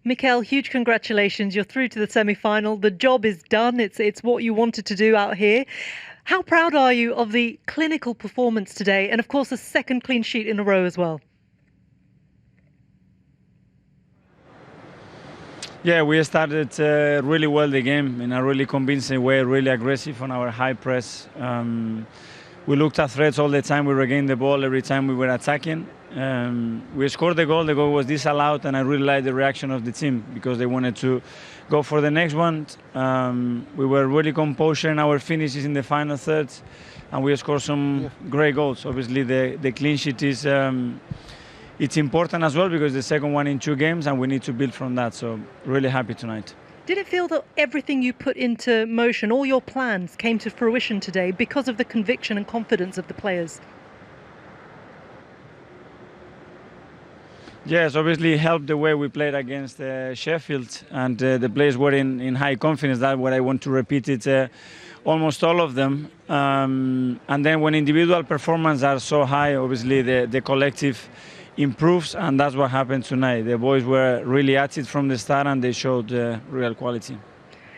Mikel, huge congratulations. You're through to the semi-final. The job is done. It's what you wanted to do out here. How proud are you of the clinical performance today? And of course, a second clean sheet in a row as well. Yeah, we started really well the game in a really convincing way, really aggressive on our high press. We looked at threats all the time. We regained the ball every time we were attacking. We scored the goal. The goal was disallowed, and I really liked the reaction of the team because they wanted to go for the next one. We were really composed in our finishes in the final third, and we scored some great goals. Obviously, the clean sheet is it's important as well because the second one in 2 games, and we need to build from that. So really happy tonight. Did it feel that everything you put into motion, all your plans, came to fruition today because of the conviction and confidence of the players? Yes, obviously it helped the way we played against Sheffield, and the players were in high confidence. That's what I want to repeat it almost all of them. And then when individual performances are so high, obviously the collective improves, and that's what happened tonight. The boys were really at it from the start, and they showed real quality.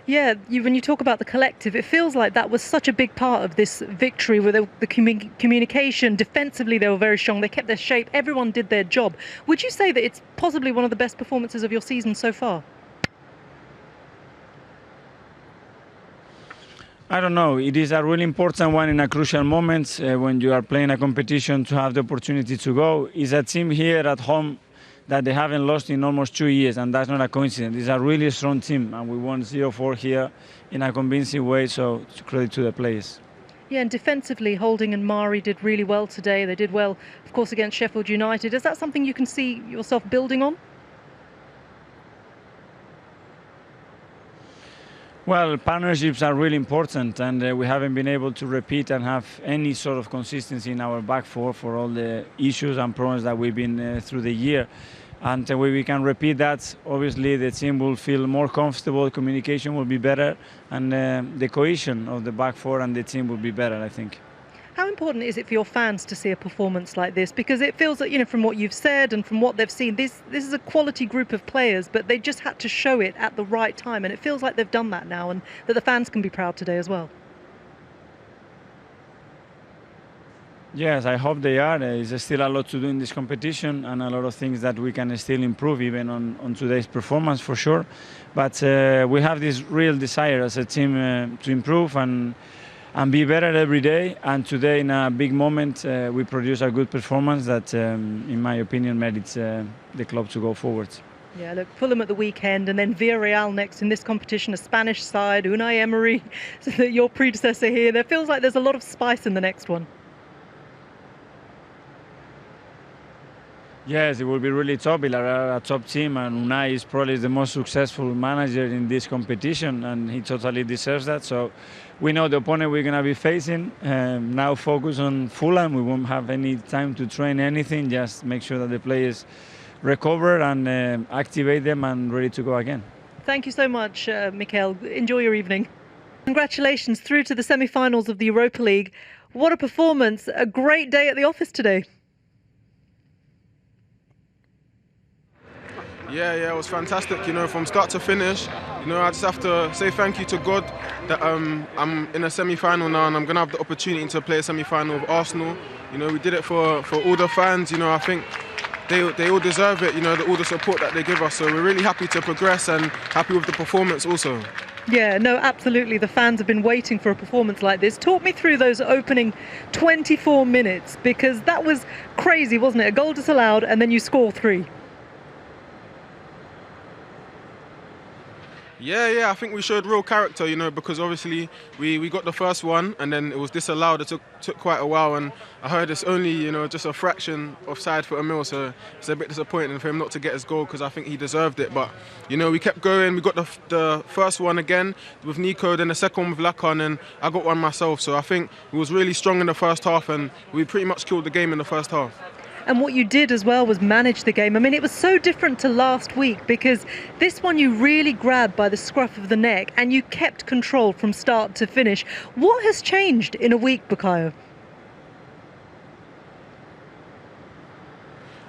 Yeah, when you talk about the collective, it feels like that was such a big part of this victory with the communication. Defensively, they were very strong. They kept their shape. Everyone did their job. Would you say that it's possibly one of the best performances of your season so far? I don't know. It is a really important one in a crucial moment when you are playing a competition to have the opportunity to go. It's a team here at home that they haven't lost in almost 2 years, and that's not a coincidence. It's a really strong team, and we won 0-4 here in a convincing way, so credit to the players. Yeah, and defensively, Holding and Mari did really well today. They did well, of course, against Sheffield United. Is that something you can see yourself building on? Well, partnerships are really important, and we haven't been able to repeat and have any sort of consistency in our back four for all the issues and problems that we've been through the year. And when we can repeat that, obviously the team will feel more comfortable, communication will be better, and the cohesion of the back four and the team will be better, I think. How important is it for your fans to see a performance like this? Because it feels that, from what you've said and from what they've seen, this is a quality group of players, but they just had to show it at the right time. And it feels like they've done that now, and that the fans can be proud today as well. Yes, I hope they are. There's still a lot to do in this competition and a lot of things that we can still improve even on today's performance for sure. But we have this real desire as a team to improve and be better every day. And today, in a big moment, we produce a good performance that, in my opinion, merits the club to go forward. Yeah, look, Fulham at the weekend, and then Villarreal next in this competition, a Spanish side, Unai Emery, your predecessor here. There feels like there's a lot of spice in the next one. Yes, it will be really top. We are a top team, and Unai is probably the most successful manager in this competition, and he totally deserves that. So we know the opponent we're going to be facing. Now focus on Fulham. We won't have any time to train anything. Just make sure that the players recover and activate them and ready to go again. Thank you so much, Mikel. Enjoy your evening. Congratulations through to the semi-finals of the Europa League. What a performance. A great day at the office today. Yeah, it was fantastic, from start to finish. I just have to say thank you to God that I'm in a semi-final now, and I'm going to have the opportunity to play a semi-final with Arsenal. We did it for all the fans. I think they all deserve it, all the support that they give us. So we're really happy to progress and happy with the performance also. Yeah, no, absolutely. The fans have been waiting for a performance like this. Talk me through those opening 24 minutes, because that was crazy, wasn't it? A goal disallowed, and then you score 3. Yeah, I think we showed real character, because obviously we got the first one and then it was disallowed. It took quite a while, and I heard it's only, just a fraction offside for Emil, so it's a bit disappointing for him not to get his goal because I think he deserved it. But, we kept going. We got the first one again with Nico, then the second one with Lacan, and I got one myself. So I think we was really strong in the first half, and we pretty much killed the game in the first half. And what you did as well was manage the game. I mean, it was so different to last week, because this one you really grabbed by the scruff of the neck and you kept control from start to finish. What has changed in a week, Bukayo?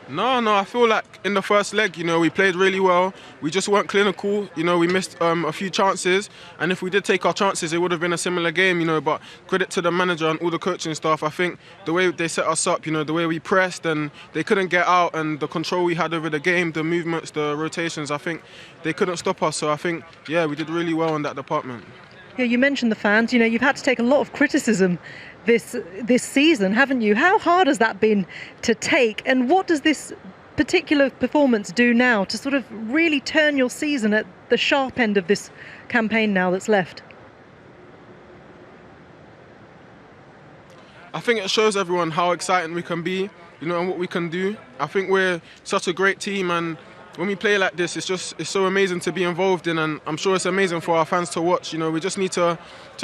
No, I feel like in the first leg, we played really well. We just weren't clinical. We missed a few chances, and if we did take our chances, it would have been a similar game. But credit to the manager and all the coaching staff. I think the way they set us up, the way we pressed and they couldn't get out, and the control we had over the game, the movements, the rotations, I think they couldn't stop us. So I think, we did really well in that department. Yeah, you mentioned the fans. You've had to take a lot of criticism this season, haven't you? How hard has that been to take, and what does this particular performance do now to sort of really turn your season at the sharp end of this campaign now that's left? I think it shows everyone how exciting we can be, and what we can do. I think we're such a great team, and when we play like this, it's so amazing to be involved in, and I'm sure it's amazing for our fans to watch. We just need to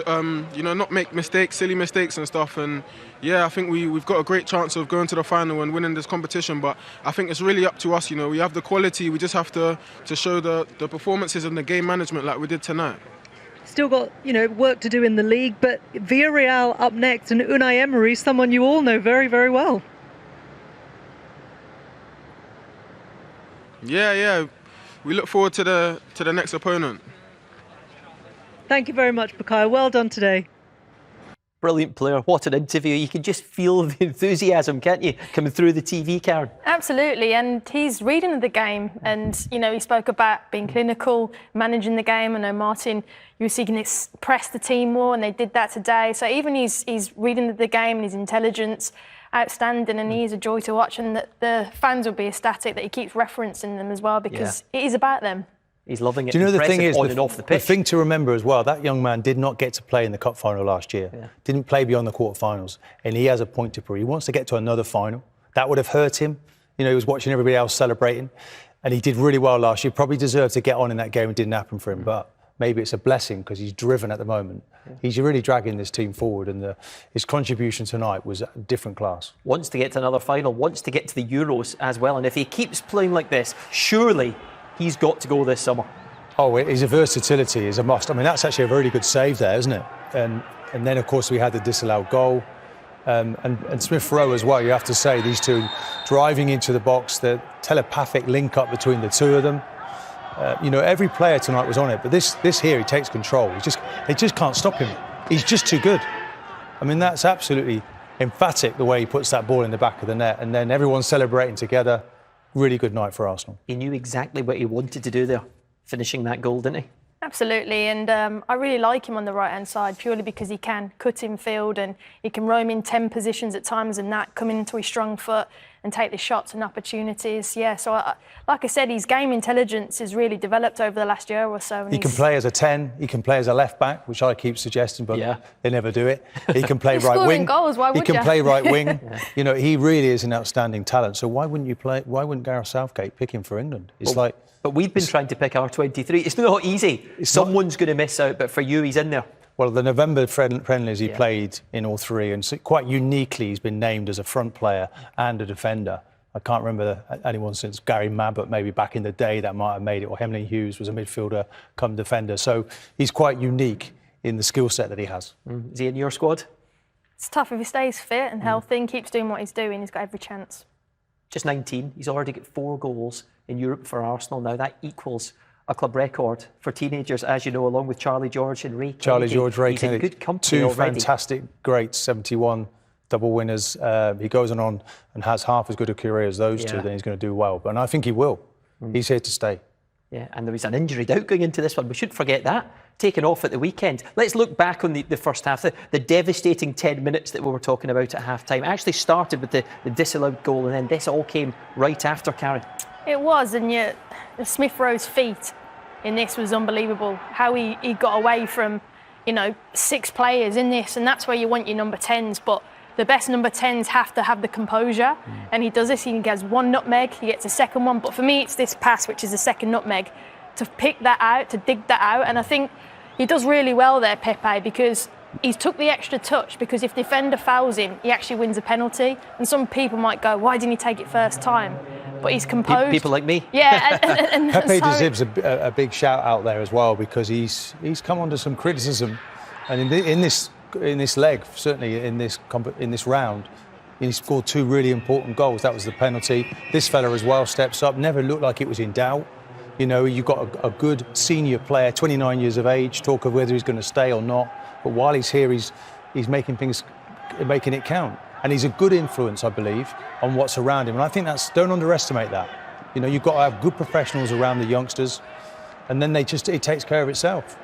not make mistakes, silly mistakes and stuff. And I think we've got a great chance of going to the final and winning this competition. But I think it's really up to us. We have the quality. We just have to show the performances and the game management like we did tonight. Still got work to do in the league, but Villarreal up next, and Unai Emery, someone you all know very, very well. Yeah. We look forward to the next opponent. Thank you very much, Bukayo. Well done today. Brilliant player. What an interview. You can just feel the enthusiasm, can't you, coming through the TV, Karen? Absolutely, and he's reading the game, and he spoke about being clinical, managing the game. I know, Martin, you were seeking to press the team more, and they did that today. So even he's reading the game and his intelligence, outstanding, and he is a joy to watch, and the fans will be ecstatic that he keeps referencing them as well, because it is about them. He's loving it. Do you know the thing is, on and off the pitch. The thing to remember as well, that young man did not get to play in the cup final last year. Yeah. Didn't play beyond the quarterfinals, and he has a point to prove. He wants to get to another final. That would have hurt him. He was watching everybody else celebrating, and he did really well last year. Probably deserved to get on in that game. It didn't happen for him, but maybe it's a blessing because he's driven at the moment. Yeah. He's really dragging this team forward, and his contribution tonight was a different class. Wants to get to another final, wants to get to the Euros as well, and if he keeps playing like this, surely he's got to go this summer. Oh, his versatility is a must. I mean, that's actually a really good save there, isn't it? And then, of course, we had the disallowed goal. And Smith Rowe as well, you have to say, these two driving into the box, the telepathic link-up between the two of them. Every player tonight was on it, but this here, he takes control. They just can't stop him. He's just too good. I mean, that's absolutely emphatic, the way he puts that ball in the back of the net, and then everyone's celebrating together. Really good night for Arsenal. He knew exactly what he wanted to do there, finishing that goal, didn't he? Absolutely, and I really like him on the right-hand side purely because he can cut in field and he can roam in 10 positions at times and that come into his strong foot and take the shots and opportunities. Yeah, so like I said, his game intelligence has really developed over the last year or so. He can play as a 10, he can play as a left-back, which I keep suggesting, but they never do it. He can play right wing. Goals, why would he can play right wing. Yeah. He really is an outstanding talent. So why wouldn't Gareth Southgate pick him for England? But we've been trying to pick our 23. It's not easy. Someone's going to miss out, but for you, he's in there. Well, the November friendlies he played in all three, and so quite uniquely he's been named as a front player and a defender. I can't remember anyone since Gary Mabbott, maybe back in the day, that might have made it, or Hemley Hughes was a midfielder come defender. So he's quite unique in the skill set that he has. Is he in your squad? It's tough. If he stays fit and healthy and keeps doing what he's doing, he's got every chance. Just 19. He's already got 4 goals in Europe for Arsenal now. That equals a club record for teenagers, as you know, along with Charlie George and Ray Kennedy. Charlie George, Ray He's Kennedy. in good company 2 already. fantastic, great 71 double winners. He goes on and has half as good a career as those two, then he's going to do well. And I think he will. He's here to stay. Yeah, and there was an injury doubt going into this one. We shouldn't forget that. Taken off at the weekend. Let's look back on the first half. The devastating 10 minutes that we were talking about at half-time actually started with the disallowed goal, and then this all came right after, Karen. It was, and yet Smith Rowe's feet in this was unbelievable. How he got away from, 6 players in this, and that's where you want your number 10s, but the best number 10s have to have the composure, and he does this. He gets 1 nutmeg, he gets a second one, but for me it's this pass, which is the second nutmeg, to pick that out, to dig that out, and I think he does really well there, Pepe, because he's took the extra touch, because if defender fouls him, he actually wins a penalty, and some people might go, why didn't he take it first time? But he's composed. People like me. Yeah. And Pepe deserves a big shout out there as well, because he's come under some criticism, and in this leg, certainly in this round, He scored 2 really important goals. That was the penalty. This fella as well steps up. Never looked like it was in doubt. You know, you've got a good senior player, 29 years of age, talk of whether he's going to stay or not. But while he's here, he's making it count. And he's a good influence, I believe, on what's around him. And I think don't underestimate that. You know, you've got to have good professionals around the youngsters, and then it takes care of itself.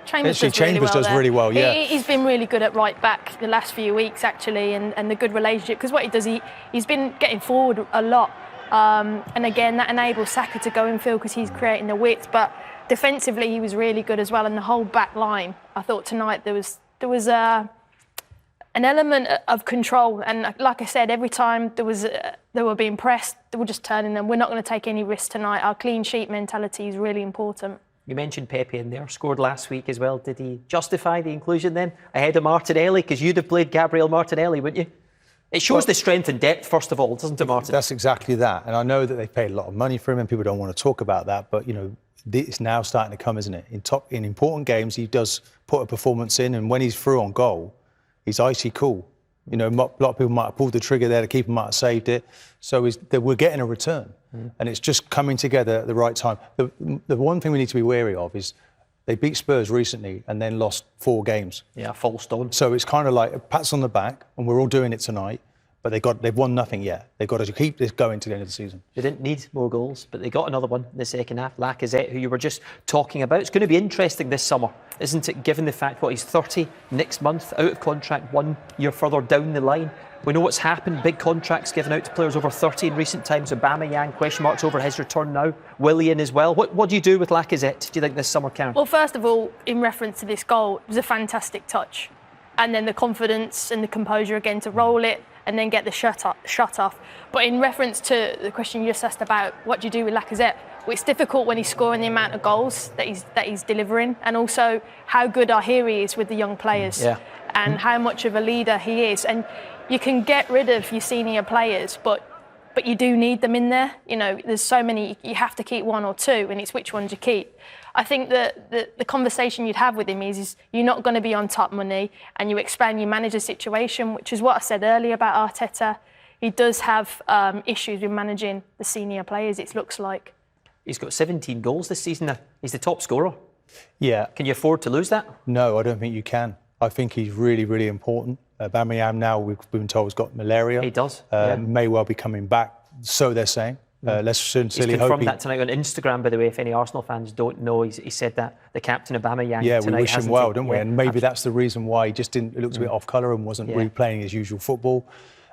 Chambers does really well, yeah. He's been really good at right back the last few weeks, actually, and the good relationship. Because what he does, he's been getting forward a lot. And again, that enables Saka to go infield because he's creating the width. But defensively, he was really good as well. And the whole back line, I thought tonight there was an element of control. And like I said, every time they were being pressed, they were just turning them. We're not going to take any risks tonight. Our clean sheet mentality is really important. You mentioned Pepe in there, scored last week as well. Did he justify the inclusion then ahead of Martinelli? Because you'd have played Gabriel Martinelli, wouldn't you? It shows the strength and depth, first of all, doesn't it, Martin? That's exactly that. And I know that they paid a lot of money for him and people don't want to talk about that. But, you know, it's now starting to come, isn't it? In important games, he does put a performance in. And when he's through on goal, he's icy cool. You know, a lot of people might have pulled the trigger there, the keeper might have saved it. So we're getting a return. And it's just coming together at the right time. The one thing we need to be wary of is they beat Spurs recently and then lost 4 games. Yeah, full stone. So it's kind of like pats on the back, and we're all doing it tonight. But they've won nothing yet. They've got to keep this going to the end of the season. They didn't need more goals, but they got another one in the second half. Lacazette, who you were just talking about. It's going to be interesting this summer, isn't it, given the fact he's 30 next month, out of contract 1 year further down the line. We know what's happened, big contracts given out to players over 30 in recent times. Aubameyang, question marks over his return now. Willian as well. What do you do with Lacazette, do you think, this summer, Karen? Well, first of all, in reference to this goal, it was a fantastic touch. And then the confidence and the composure again to roll it and then get the shot off. But in reference to the question you just asked about what do you do with Lacazette, well, it's difficult when he's scoring the amount of goals that he's delivering, and also how good I hear he is with the young players, and how much of a leader he is. And you can get rid of your senior players, but you do need them in there. You know, there's so many, you have to keep 1 or 2, and it's which ones you keep. I think that the conversation you'd have with him is you're not going to be on top money, and you expand your manager situation, which is what I said earlier about Arteta. He does have issues with managing the senior players, it looks like. He's got 17 goals this season now. He's the top scorer. Yeah. Can you afford to lose that? No, I don't think you can. I think he's really, really important. Aubameyang now, we've been told, has got malaria. He does. May well be coming back, so they're saying. Let's sincerely He's hope confirmed that tonight on Instagram, by the way, if any Arsenal fans don't know. He said that, the captain Aubameyang Yeah, tonight, we wish him well, don't we? Yeah, And maybe that's the reason why he just didn't. It looked a bit off colour and wasn't really playing his usual football.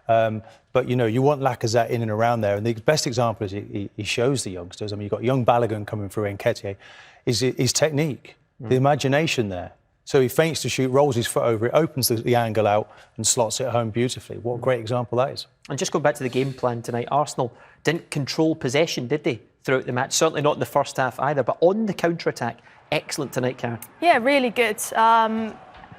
But, you know, you want Lacazette in and around there. And the best example is he shows the youngsters. I mean, you've got young Balogun coming through, Nketiah. His technique, the imagination there. So he feints to shoot, rolls his foot over it, opens the angle out and slots it home beautifully. What a great example that is. And just going back to the game plan tonight, Arsenal didn't control possession, did they, throughout the match? Certainly not in the first half either. But on the counter-attack, excellent tonight, Karen. Yeah, really good. And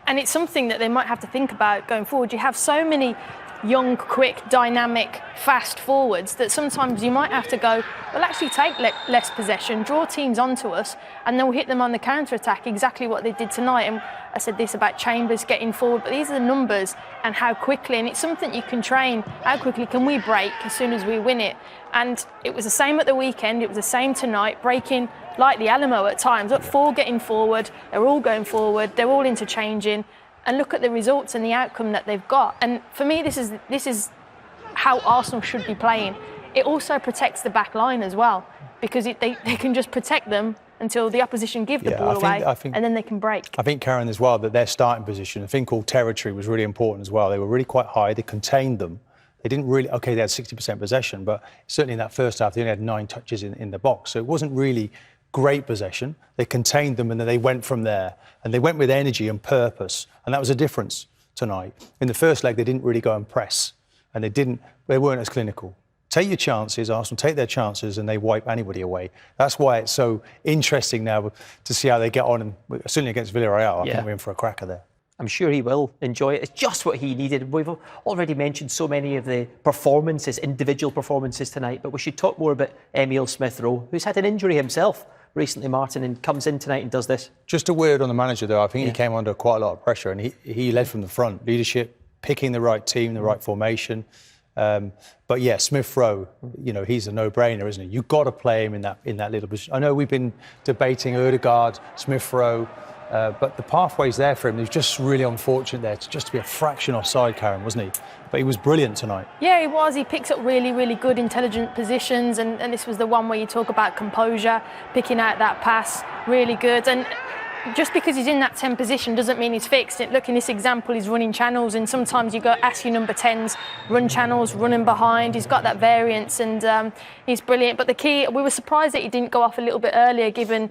it's something that they might have to think about going forward. You have so many young, quick, dynamic, fast forwards that sometimes you might have to go, well, actually take less possession, draw teams onto us, and then we'll hit them on the counter-attack, exactly what they did tonight. And I said this about Chambers getting forward, but these are the numbers and how quickly, and it's something you can train, how quickly can we break as soon as we win it. And it was the same at the weekend, it was the same tonight, breaking like the Alamo at times. Look, 4 getting forward, they're all going forward, they're all interchanging. And look at the results and the outcome that they've got. And for me, this is how Arsenal should be playing. It also protects the back line as well, because they can just protect them until the opposition give the ball away, and then they can break. I think, Karen, as well, that their starting position, a thing called territory, was really important as well. They were really quite high. They contained them. They didn't really, they had 60% possession, but certainly in that first half, they only had 9 touches in the box. So it wasn't really great possession. They contained them and then they went from there. And they went with energy and purpose. And that was a difference tonight. In the first leg, they didn't really go and press. And they weren't as clinical. Take your chances, Arsenal take their chances and they wipe anybody away. That's why it's so interesting now to see how they get on. And certainly against Villarreal, I think we're in for a cracker there. I'm sure he will enjoy it. It's just what he needed. We've already mentioned so many of the performances, individual performances tonight, but we should talk more about Emile Smith-Rowe, who's had an injury himself recently, Martin, and comes in tonight and does this. Just a word on the manager, though. I think he came under quite a lot of pressure and he led from the front. Leadership, picking the right team, the right formation. But yeah, Smith Rowe, he's a no-brainer, isn't he? You've got to play him in that little position. I know we've been debating Ødegaard, Smith Rowe, but the pathway's there for him. He was just really unfortunate there to be a fraction offside, Karen, wasn't he? But he was brilliant tonight. Yeah, he was. He picks up really, really good, intelligent positions, and this was the one where you talk about composure, picking out that pass, really good. And just because he's in that 10 position doesn't mean he's fixed. Look, in this example, he's running channels, and sometimes you go ask your number 10s, run channels, running behind. He's got that variance, and he's brilliant. But the key, we were surprised that he didn't go off a little bit earlier, given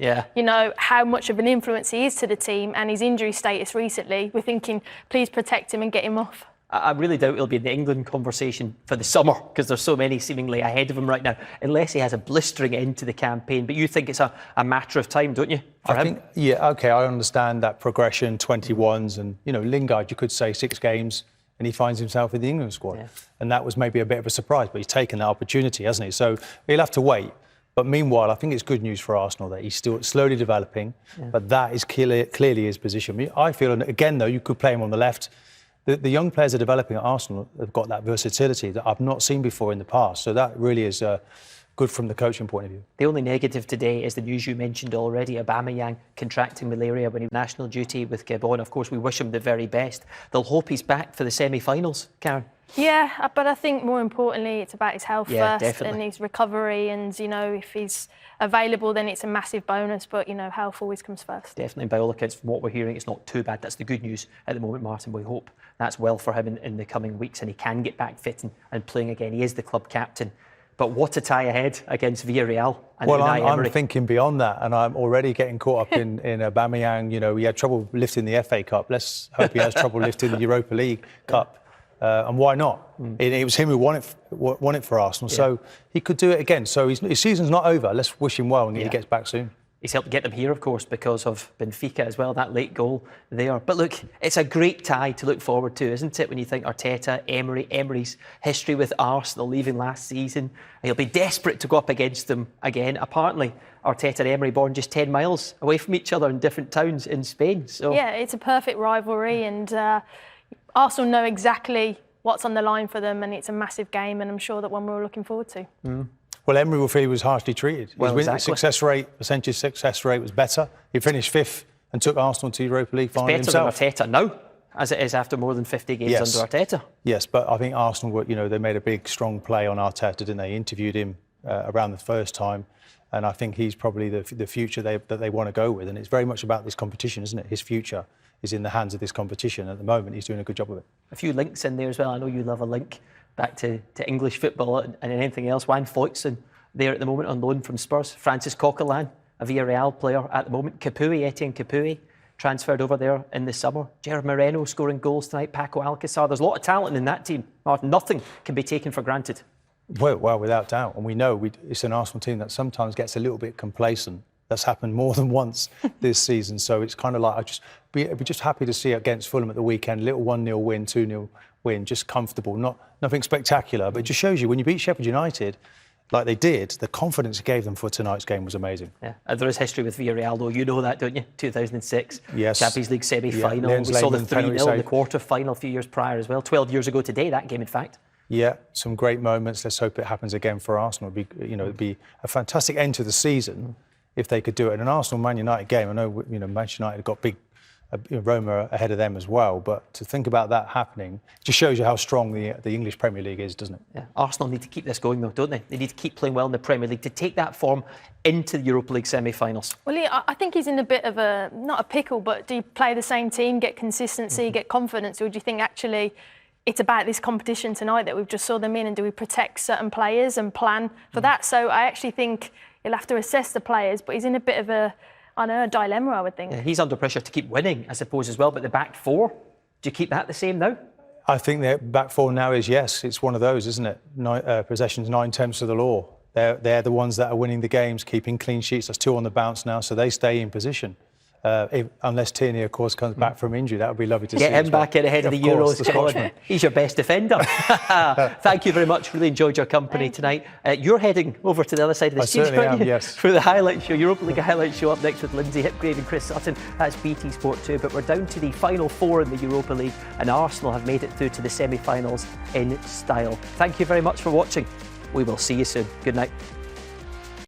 how much of an influence he is to the team and his injury status recently. We're thinking, please protect him and get him off. I really doubt he'll be in the England conversation for the summer, because there's so many seemingly ahead of him right now, unless he has a blistering end to the campaign. But you think it's a matter of time, don't you, for him? I understand that progression, 21s, and Lingard, you could say 6 games and he finds himself in the England squad. And that was maybe a bit of a surprise, but he's taken that opportunity, hasn't he? So he'll have to wait. But meanwhile, I think it's good news for Arsenal that he's still slowly developing, but that is clearly his position. I feel, again, though, you could play him on the left. The young players are developing at Arsenal have got that versatility that I've not seen before in the past. So that really is good from the coaching point of view. The only negative today is the news you mentioned already, Aubameyang contracting malaria when he was national duty with Gabon. Of course, we wish him the very best. They'll hope he's back for the semi-finals, Karen. Yeah, but I think more importantly, it's about his health first, definitely. And his recovery. And, if he's available, then it's a massive bonus. But, health always comes first. Definitely. By all accounts, from what we're hearing, it's not too bad. That's the good news at the moment, Martin. We hope that's well for him in the coming weeks and he can get back fit and playing again. He is the club captain. But what a tie ahead against Villarreal and Unai Emery. I'm thinking beyond that, and I'm already getting caught up in Aubameyang. He had trouble lifting the FA Cup. Let's hope he has trouble lifting the Europa League Cup. And why not? It was him who won it for Arsenal, so he could do it again. So his season's not over. Let's wish him well and he gets back soon. He's helped get them here, of course, because of Benfica as well, that late goal there. But look, it's a great tie to look forward to, isn't it, when you think Arteta, Emery's history with Arsenal, leaving last season. He'll be desperate to go up against them again. Apparently, Arteta and Emery born just 10 miles away from each other in different towns in Spain. So yeah, it's a perfect rivalry, and Arsenal know exactly what's on the line for them, and it's a massive game, and I'm sure that one we're all looking forward to. Well, Emery will feel he was harshly treated. His percentage success rate was better. He finished 5th and took Arsenal to Europa League final himself. It's better than Arteta now, as it is after more than 50 games under Arteta. Yes, but I think Arsenal, they made a big, strong play on Arteta, didn't they? Interviewed him around the first time, and I think he's probably the future that they want to go with. And it's very much about this competition, isn't it? His future is in the hands of this competition. At the moment, he's doing a good job of it. A few links in there as well. I know you love a link back to English football and anything else. Juan Foytson there at the moment on loan from Spurs. Francis Coquelin, a Villarreal player at the moment. Etienne Capoue, transferred over there in the summer. Gerard Moreno scoring goals tonight. Paco Alcacer. There's a lot of talent in that team. Nothing can be taken for granted. Well, without doubt. And we know it's an Arsenal team that sometimes gets a little bit complacent. That's happened more than once this season. So it's kind of like I'd be just happy to see against Fulham at the weekend. Little 1-0 win, 2-0 win, just comfortable. Nothing spectacular, but it just shows you when you beat Sheffield United, like they did, the confidence it gave them for tonight's game was amazing. Yeah, there is history with Villarreal, though. You know that, don't you? 2006, yes. Champions League semi-final. We saw the 3-0 in the quarter-final a few years prior as well. 12 years ago today, that game, in fact. Yeah, some great moments. Let's hope it happens again for Arsenal. It'd be a fantastic end to the season if they could do it. In an Arsenal-Man United game, I know Manchester United got big Roma ahead of them as well, but to think about that happening just shows you how strong the English Premier League is, doesn't it? Yeah. Arsenal need to keep this going, though, don't they? They need to keep playing well in the Premier League to take that form into the Europa League semi-finals. Well, I think he's in a bit of not a pickle, but do you play the same team, get consistency, get confidence, or do you think actually it's about this competition tonight that we've just saw them in, and do we protect certain players and plan for that? So I actually think he'll have to assess the players, but he's in a bit of a dilemma, I would think. Yeah, he's under pressure to keep winning, I suppose, as well. But the back four, do you keep that the same now? I think the back four now is, yes, it's one of those, isn't it? Possessions 9/10 of the law. They're the ones that are winning the games, keeping clean sheets. There's 2 on the bounce now, so they stay in position. unless Tierney, of course, comes back from injury. That would be lovely to see. Get him as well. back in ahead of the course, Euros. the Colin. Scotsman. He's your best defender. Thank you very much. Really enjoyed your company tonight. You're heading over to the other side of the stage, certainly aren't am, you? yes. For the highlight show, Europa League highlight show up next with Lindsay Hipgrave and Chris Sutton. That's BT Sport 2. But we're down to the final 4 in the Europa League, and Arsenal have made it through to the semi-finals in style. Thank you very much for watching. We will see you soon. Good night.